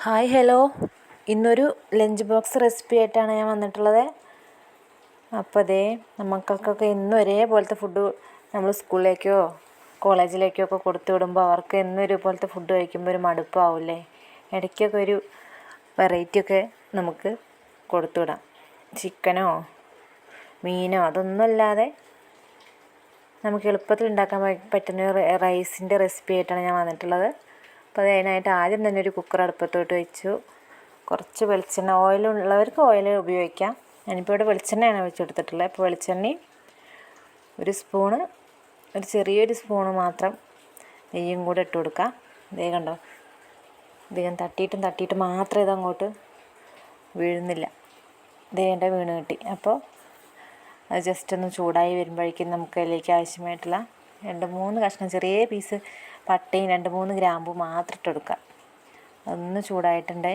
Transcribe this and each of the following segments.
Hi hello, ഇന്നൊരു lunch box recipe ആയിട്ടാണ് ഞാൻ വന്നിട്ടുള്ളത്. അപ്പോൾ മക്കൾക്കൊക്കെ എന്നും ഒരേപോലത്തെ ഫുഡ് നമ്മൾ സ്കൂളിലേക്കോ കോളേജിലേക്കോ ഒക്കെ കൊടുത്തു വിടുമ്പോൾ അവർക്ക് എന്നും ഒരുപോലത്തെ ഫുഡ് കഴിക്കുമ്പോൾ ഒരു മടുപ്പാവില്ലേ. ഇടയ്ക്കൊക്കെ ഒരു വെറൈറ്റിയൊക്കെ നമുക്ക് കൊടുത്തു വിടാം. ചിക്കനോ മീനോ അതൊന്നുമല്ലാതെ നമുക്ക് എളുപ്പത്തിൽ ഉണ്ടാക്കാൻ പറ്റുന്ന റൈസിൻ്റെ റെസിപ്പി ആയിട്ടാണ് ഞാൻ വന്നിട്ടുള്ളത്. അപ്പോൾ അതിനായിട്ട് ആദ്യം തന്നെ ഒരു കുക്കർ അടുപ്പത്തോട്ട് വെച്ചു. കുറച്ച് വെളിച്ചെണ്ണ, ഓയിലുള്ളവർക്ക് ഓയിൽ ഉപയോഗിക്കാം. ഞാനിപ്പോൾ ഇവിടെ വെളിച്ചെണ്ണയാണ് വെച്ചെടുത്തിട്ടുള്ളത്. അപ്പോൾ വെളിച്ചെണ്ണയും ഒരു ചെറിയൊരു സ്പൂണ് മാത്രം നെയ്യും കൂടെ ഇട്ട് കൊടുക്കാം. ഇതേ കണ്ടോ, ഇതേം തട്ടിയിട്ട് മാത്രമേ ഇതങ്ങോട്ട് വീഴുന്നില്ല. ഇതേൻ്റെ വീണ് കിട്ടി. അപ്പോൾ അത് ജസ്റ്റ് ഒന്ന് ചൂടായി വരുമ്പോഴേക്കും നമുക്ക് അതിലേക്ക് ആവശ്യമായിട്ടുള്ള 2-3 കഷ്ണം ചെറിയ പീസ് പട്ടയും 2-3 ഗ്രാമ്പു മാത്രം ഇട്ട് കൊടുക്കുക. അതൊന്ന് ചൂടായിട്ടുണ്ടേ.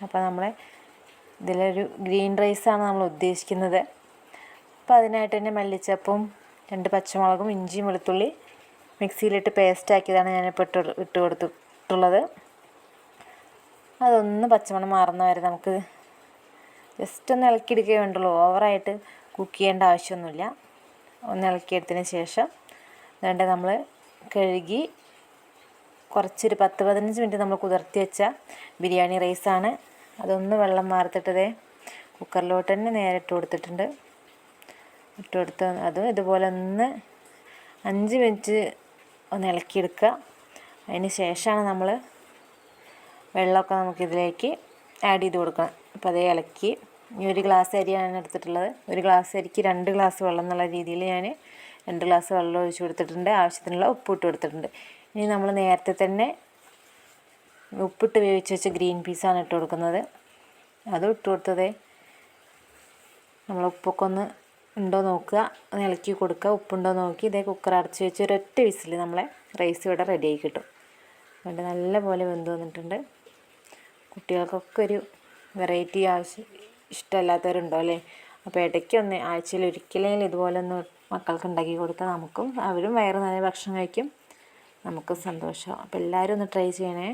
അപ്പോൾ നമ്മൾ ഇതിലൊരു ഗ്രീൻ റൈസാണ് നമ്മൾ ഉദ്ദേശിക്കുന്നത്. അപ്പോൾ അതിനായിട്ട് തന്നെ മല്ലിച്ചപ്പും 2 പച്ചമുളകും ഇഞ്ചിയും വെളുത്തുള്ളി മിക്സിയിലിട്ട് പേസ്റ്റാക്കിയതാണ് ഞാനിപ്പോൾ ഇട്ട് കൊടുത്തിട്ടുള്ളത്. അതൊന്ന് പച്ചമണം മാറുന്ന വരെ നമുക്ക് ജസ്റ്റ് ഒന്ന് ഇളക്കിയെടുക്കുകയേ വേണ്ടുള്ളൂ. ഓവറായിട്ട് കുക്ക് ചെയ്യേണ്ട ആവശ്യമൊന്നുമില്ല. ഒന്ന് ഇളക്കിയെടുത്തതിന് ശേഷം അതുകൊണ്ട് നമ്മൾ കഴുകി കുറച്ചൊരു 10-15 മിനിറ്റ് നമ്മൾ കുതിർത്തി വെച്ച ബിരിയാണി റൈസാണ്. അതൊന്ന് വെള്ളം വാർത്തിട്ടതേ കുക്കറിലോട്ട് തന്നെ നേരെ ഇട്ട് കൊടുത്തിട്ടുണ്ട്. അതും ഇതുപോലെ ഒന്ന് 5 മിനിറ്റ് ഒന്ന് ഇളക്കിയെടുക്കുക. അതിന് ശേഷമാണ് നമ്മൾ വെള്ളമൊക്കെ നമുക്കിതിലേക്ക് ആഡ് ചെയ്ത് കൊടുക്കണം. അപ്പോൾ അതേ ഇളക്കി. ഈ 1 ഗ്ലാസ് അരിയാണ് എടുത്തിട്ടുള്ളത്. 1 ഗ്ലാസ് അരിക്ക് 2 ഗ്ലാസ് വെള്ളം എന്നുള്ള രീതിയിൽ ഞാൻ 2 ഗ്ലാസ് വെള്ളം ഒഴിച്ച് കൊടുത്തിട്ടുണ്ട്. ആവശ്യത്തിനുള്ള ഉപ്പ് ഇട്ട് കൊടുത്തിട്ടുണ്ട്. ഇനി നമ്മൾ നേരത്തെ തന്നെ ഉപ്പിട്ട് വേവിച്ച് വെച്ച ഗ്രീൻ പീസാണ് ഇട്ട് കൊടുക്കുന്നത്. അതും ഇട്ട് കൊടുത്തതേ നമ്മൾ ഉപ്പൊക്കെ ഒന്ന് ഉണ്ടോ നോക്കുക, ഒന്ന് ഇളക്കി കൊടുക്കുക. ഉപ്പുണ്ടോ നോക്കി ഇതേ കുക്കർ അടച്ച് വെച്ച് ഒരൊറ്റ വിസിൽ നമ്മളെ റൈസ് ഇവിടെ റെഡിയായി കിട്ടും. അതുകൊണ്ട് നല്ല പോലെ വെന്ത് വന്നിട്ടുണ്ട്. കുട്ടികൾക്കൊക്കെ ഒരു വെറൈറ്റി ഇഷ്ടമല്ലാത്തവരുണ്ടോ അല്ലേ. അപ്പോൾ ഇടയ്ക്കൊന്ന് ആഴ്ചയിൽ ഒരിക്കലെങ്കിലും ഇതുപോലെ ഒന്ന് മക്കൾക്ക് ഉണ്ടാക്കി കൊടുത്താൽ നമുക്കും അവരും വയറ് നിറയെ ഭക്ഷണം കഴിക്കും, നമുക്കും സന്തോഷം. അപ്പോൾ എല്ലാവരും ഒന്ന് ട്രൈ ചെയ്യണേ.